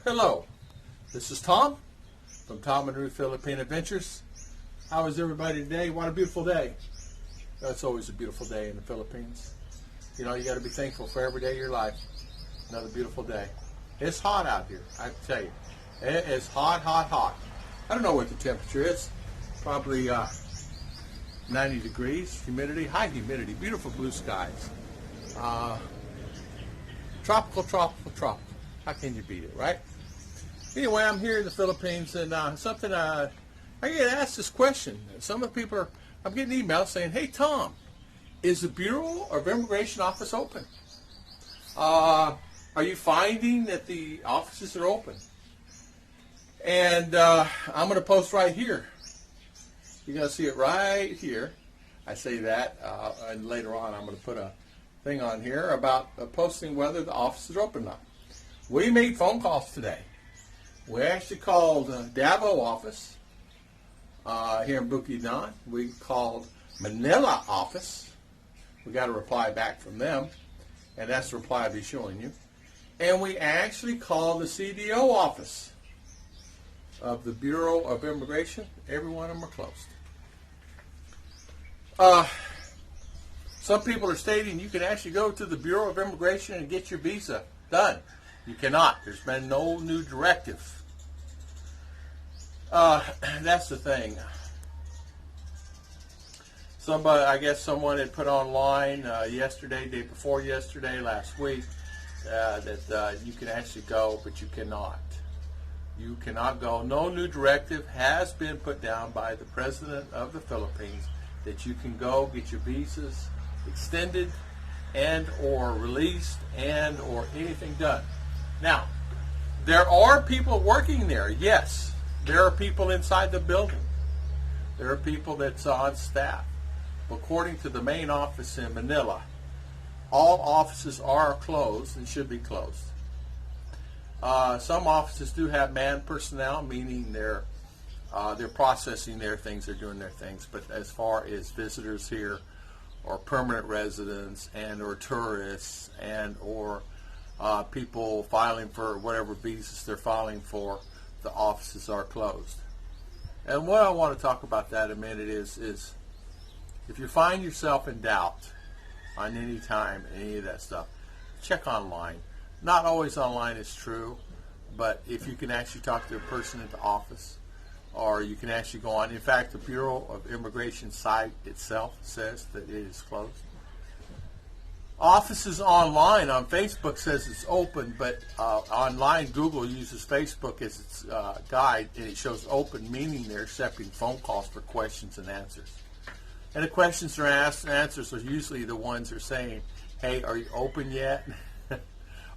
Hello, this is Tom from Tom and Ruth Philippine Adventures. How is everybody today? What a beautiful day. It's always a beautiful day in the Philippines. You know, you got to be thankful for every day of your life. Another beautiful day. It's hot out here, I tell you. It is hot, hot, hot. I don't know what the temperature is. Probably 90 degrees, humidity, high humidity, beautiful blue skies. Tropical, tropical, tropical. How can you beat it, right? Anyway, I'm here in the Philippines, and I get asked this question. Some of the people I'm getting emails saying, "Hey, Tom, is the Bureau of Immigration office open? Are you finding that the offices are open?" And I'm going to post right here. You're going to see it right here. I say that, and later on I'm going to put a thing on here about posting whether the offices are open or not. We made phone calls today. We actually called Davao office here in Bukidnon. We called Manila office. We got a reply back from them, and that's the reply I'll be showing you. And we actually called the CDO office of the Bureau of Immigration. Every one of them are closed. Some people are stating you can actually go to the Bureau of Immigration and get your visa done. You cannot. There's been no new directive. That's the thing. I guess someone had put online yesterday, day before yesterday, last week, that you can actually go, but you cannot. You cannot go. No new directive has been put down by the President of the Philippines that you can go get your visas extended and or released and or anything done. Now, there are people working there, yes. There are people inside the building. There are people that's on staff. According to the main office in Manila, all offices are closed and should be closed. Some offices do have manned personnel, meaning they're processing their things, they're doing their things. But as far as visitors here, or permanent residents, and or tourists, and or people filing for whatever visas they're filing for, the offices are closed. And what I want to talk about that in a minute is if you find yourself in doubt on any time, any of that stuff, check online. Not always online is true, but if you can actually talk to a person at the office, or you can actually go on. In fact, the Bureau of Immigration site itself says that it is closed. Offices online on Facebook says it's open, but online Google uses Facebook as its guide, and it shows open, meaning they're accepting phone calls for questions and answers. And the questions are asked and answers are usually the ones that are saying, "Hey, are you open yet?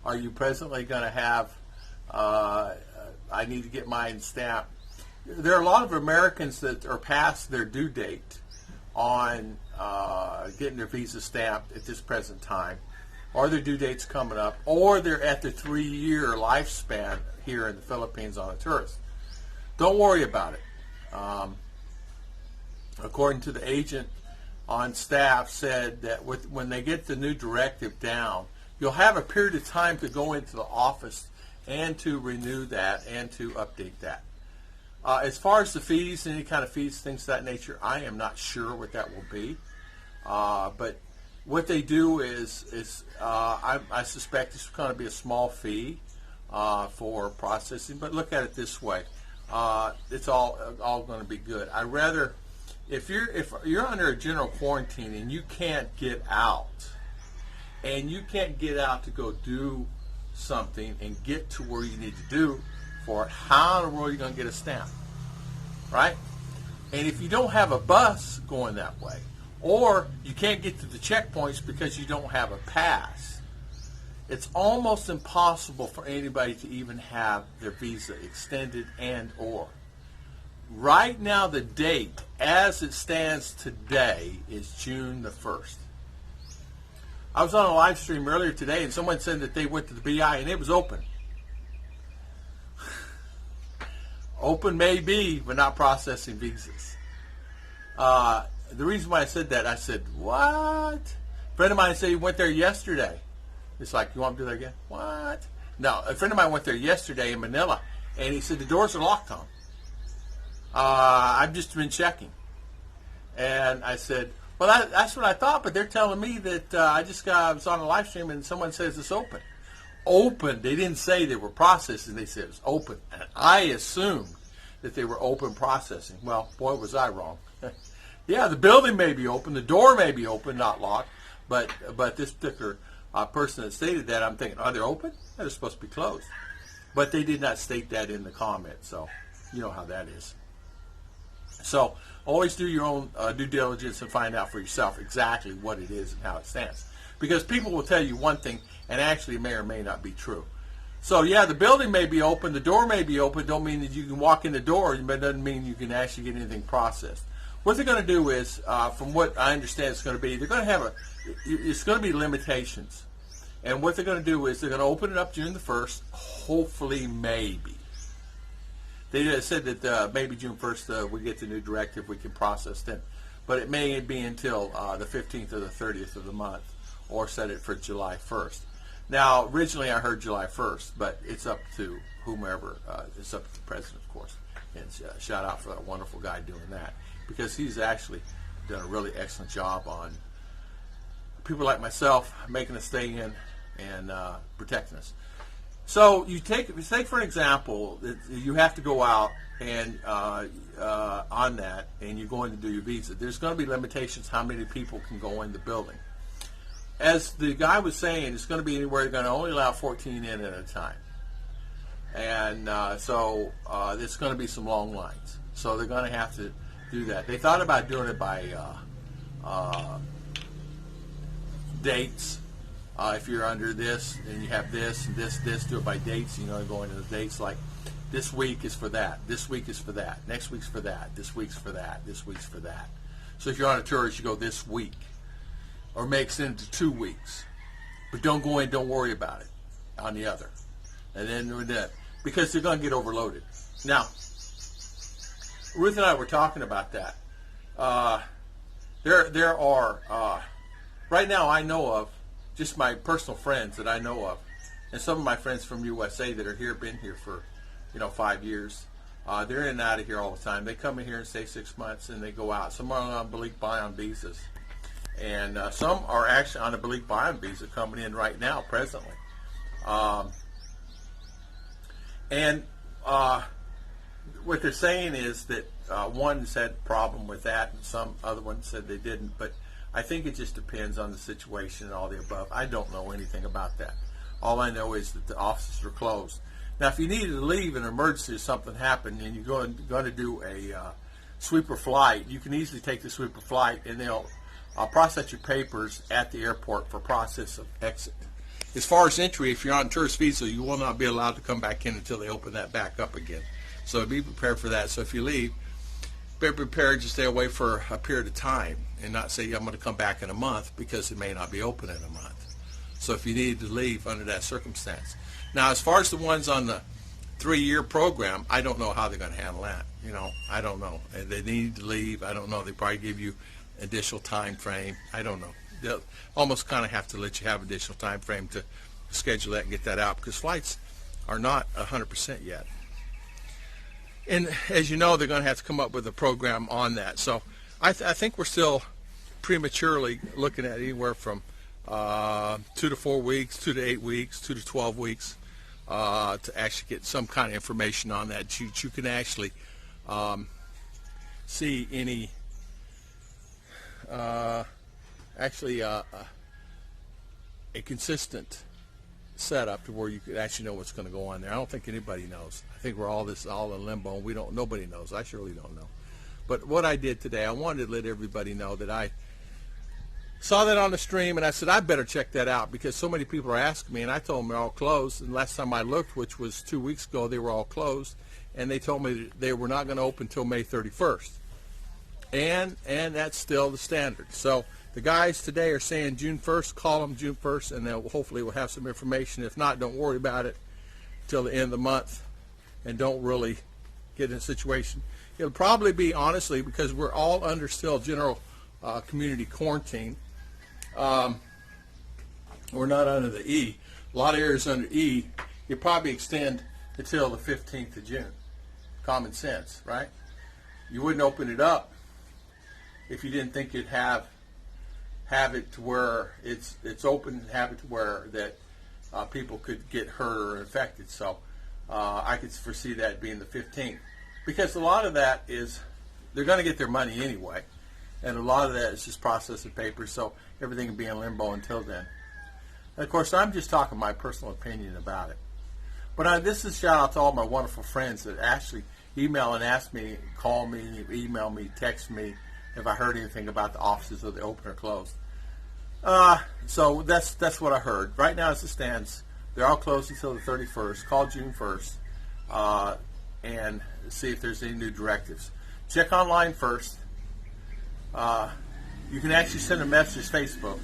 Are you presently going to have, I need to get mine stamped." There are a lot of Americans that are past their due date on getting their visa stamped at this present time, or their due date's coming up, or they're at the 3-year lifespan here in the Philippines on a tourist. Don't worry about it. According to the agent on staff, said that when they get the new directive down, you'll have a period of time to go into the office and to renew that and to update that. As far as the fees, any kind of fees, things of that nature, I am not sure what that will be. But what they do is I suspect it's going to be a small fee for processing. But look at it this way: it's all going to be good. I rather, if you're under a general quarantine and you can't get out, to go do something and get to where you need to do for it, how in the world are you going to get a stamp, right? And if you don't have a bus going that way, or you can't get to the checkpoints because you don't have a pass, it's almost impossible for anybody to even have their visa extended and or. Right now, the date as it stands today is June the 1st. I was on a live stream earlier today, and someone said that they went to the BI and it was open. Open may be, but not processing visas. The reason why I said that, I said, what? A friend of mine said he went there yesterday. It's like, you want to do that again? What? Now, a friend of mine went there yesterday in Manila, and he said the doors are locked, Tom. I've just been checking. And I said, well, that's what I thought, but they're telling me that I was on a live stream and someone says it's open. Open. They didn't say they were processing. They said it was open. And I assumed that they were open processing. Well, boy, was I wrong. Yeah, the building may be open. The door may be open, not locked. But this particular person that stated that, I'm thinking, are they open? They're supposed to be closed. But they did not state that in the comment, so you know how that is. So always do your own due diligence and find out for yourself exactly what it is and how it stands. Because people will tell you one thing and actually it may or may not be true. So yeah, the building may be open, the door may be open, don't mean that you can walk in the door, but it doesn't mean you can actually get anything processed. What they're going to do is, from what I understand it's going to be, they're going to have it's going to be limitations. And what they're going to do is they're going to open it up June the 1st, hopefully maybe. They said that maybe June 1st we get the new directive, we can process then. But it may be until the 15th or the 30th of the month, or set it for July 1st. Now, originally I heard July 1st, but it's up to whomever. It's up to the president, of course. And shout out for that wonderful guy doing that, because he's actually done a really excellent job on people like myself making us stay in and protecting us. So you take for an example, you have to go out and on that, and you're going to do your visa. There's going to be limitations how many people can go in the building. As the guy was saying, it's going to be anywhere you're going to only allow 14 in at a time, and so there's going to be some long lines. So they're going to have to do that. They thought about doing it by dates. If you're under this and you have this and this, do it by dates. You know, going to the dates like this week is for that, this week is for that, next week's for that, this week's for that, this week's for that. So if you're on a tourist, you go this week, or makes it into 2 weeks. But don't go in, don't worry about it on the other. And then because they're going to get overloaded. Now, Ruth and I were talking about that. There are right now I know of just my personal friends that I know of, and some of my friends from USA that are here, been here for 5 years. They're in and out of here all the time. They come in here and stay 6 months and they go out. Some are on Balik Bayan visas, and some are actually on a Balik Bayan visa coming in right now, presently. And what they're saying is that one said a problem with that, and some other ones said they didn't. But I think it just depends on the situation and all the above. I don't know anything about that. All I know is that the offices are closed. Now, if you needed to leave in an emergency or something happened and you're going to do a sweeper flight, you can easily take the sweeper flight and they'll process your papers at the airport for process of exit. As far as entry, if you're on tourist visa, you will not be allowed to come back in until they open that back up again. So be prepared for that. So if you leave, be prepared to stay away for a period of time and not say, I'm going to come back in a month, because it may not be open in a month. So if you need to leave under that circumstance. Now, as far as the ones on the 3-year program, I don't know how they're going to handle that. I don't know. They need to leave. I don't know. They probably give you additional time frame. I don't know. They'll almost kind of have to let you have additional time frame to schedule that and get that out, because flights are not 100% yet. And as you know, they're going to have to come up with a program on that. So I think we're still prematurely looking at anywhere from 2 to 4 weeks, 2 to 8 weeks, 2 to 12 weeks to actually get some kind of information on that. You can actually see any a consistent setup to where you could actually know what's going to go on there. I don't think anybody knows. I think we're all in limbo, and nobody knows. I surely don't know. But what I did today, I wanted to let everybody know that I saw that on the stream, and I said I better check that out, because so many people are asking me, and I told them they're all closed. And last time I looked, which was 2 weeks ago, they were all closed, and they told me that they were not going to open until May 31st. And that's still the standard. So the guys today are saying June 1st, call them June 1st, and they'll hopefully we'll have some information. If not, don't worry about it till the end of the month, and don't really get in a situation. It'll probably be, honestly, because we're all under still general community quarantine. We're not under the E. A lot of areas under E, you probably extend until the 15th of June. Common sense, right? You wouldn't open it up if you didn't think you'd have it to where it's open and have it to where that people could get hurt or infected. So I could foresee that being the 15th, because a lot of that is they're going to get their money anyway, and a lot of that is just processing papers, so everything will be in limbo until then. And of course, I'm just talking my personal opinion about it. But this is a shout out to all my wonderful friends that actually email and ask me, call me, email me, text me if I heard anything about the offices, or they open or closed. So that's what I heard. Right now, as it stands, they're all closed until the 31st. Call June 1st and see if there's any new directives. Check online first. You can actually send a message to Facebook.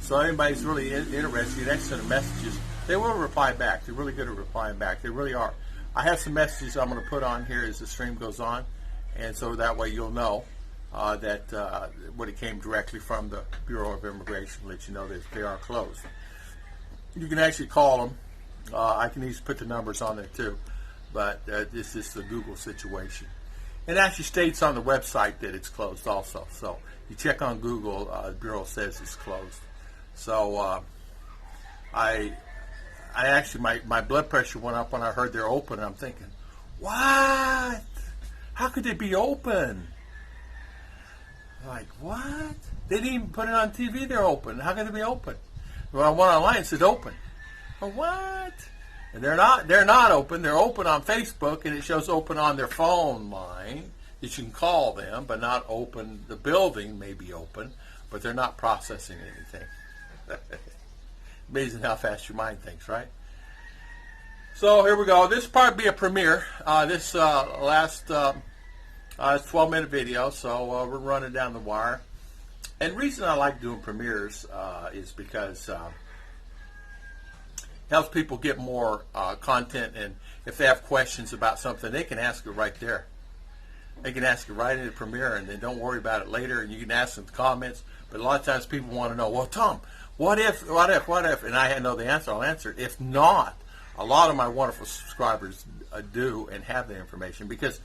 So anybody's really interested, you can actually send them messages. They will reply back. They're really good at replying back. They really are. I have some messages I'm going to put on here as the stream goes on, and so that way you'll know that when it came directly from the Bureau of Immigration, let you know that they are closed. You can actually call them. I can easily put the numbers on there too, but this is the Google situation. It actually states on the website that it's closed also. So you check on Google, the Bureau says it's closed. So I actually, my blood pressure went up when I heard they're open. And I'm thinking, what? How could they be open? Like, what? They didn't even put it on TV. They're open. How can they be open? Well, I went online. It said open. Well, what? And they're not open. They're open on Facebook, and it shows open on their phone line that you can call them, but not open. The building may be open, but they're not processing anything. Amazing how fast your mind thinks, right? So here we go. This will probably be a premiere. This last it's 12-minute video, so we're running down the wire. And the reason I like doing premieres is because it helps people get more content, and if they have questions about something, they can ask it right there. They can ask it right in the premiere, and then don't worry about it later, and you can ask them comments. But a lot of times people want to know, well, Tom, what if? And I know the answer, I'll answer it. If not, a lot of my wonderful subscribers do and have the information, because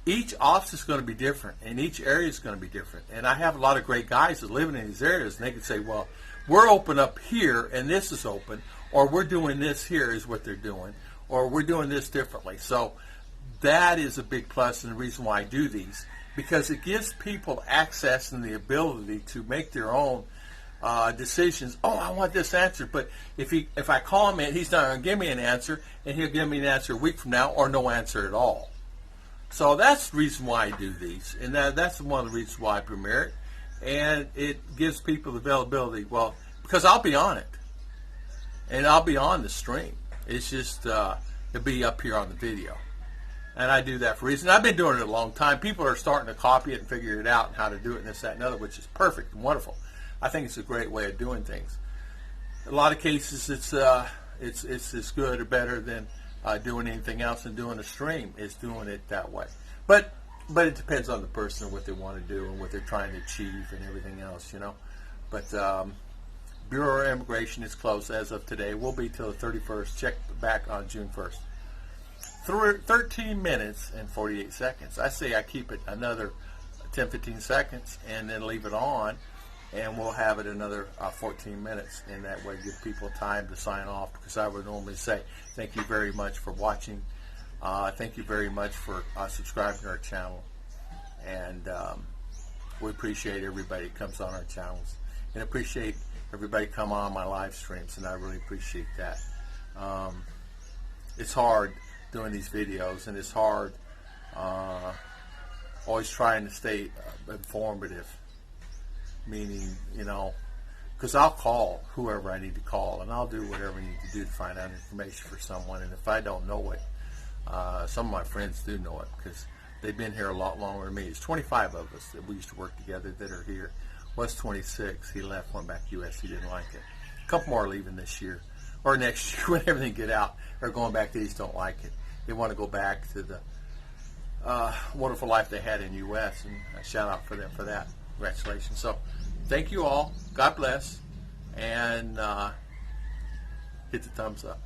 each office is going to be different, and each area is going to be different. And I have a lot of great guys that live in these areas, and they can say, well, we're open up here, and this is open, or we're doing this here is what they're doing, or we're doing this differently. So that is a big plus, and the reason why I do these, because it gives people access and the ability to make their own decisions. Oh, I want this answer, but if I call him and he's not going to give me an answer, and he'll give me an answer a week from now, or no answer at all. So that's the reason why I do these, and that's one of the reasons why I premiere it, and it gives people the availability. Well, because I'll be on it, and I'll be on the stream. It's just it'll be up here on the video, and I do that for a reason. I've been doing it a long time. People are starting to copy it and figure it out and how to do it and this, that, and other, which is perfect and wonderful. I think it's a great way of doing things. In a lot of cases, it's as good or better than doing anything else, and doing a stream is doing it that way. But it depends on the person and what they want to do and what they're trying to achieve and everything else, you know. But Bureau of Immigration is closed as of today. Will be till the 31st. Check back on June 1st. 13 minutes and 48 seconds. I say I keep it another 10-15 seconds and then leave it on, and we'll have it another 14 minutes, and that way give people time to sign off, because I would normally say thank you very much for watching. Thank you very much for subscribing to our channel, and we appreciate everybody that comes on our channels, and appreciate everybody come on my live streams, and I really appreciate that. It's hard doing these videos, and it's hard always trying to stay informative. Meaning, you know, because I'll call whoever I need to call, and I'll do whatever I need to do to find out information for someone. And if I don't know it, some of my friends do know it, because they've been here a lot longer than me. There's 25 of us that we used to work together that are here. Was 26. He left, went back to U.S. He didn't like it. A couple more are leaving this year or next year when everything get out. Or going back to these, don't like it. They want to go back to the wonderful life they had in U.S. And a shout out for them for that. Congratulations. So thank you all. God bless. And hit the thumbs up.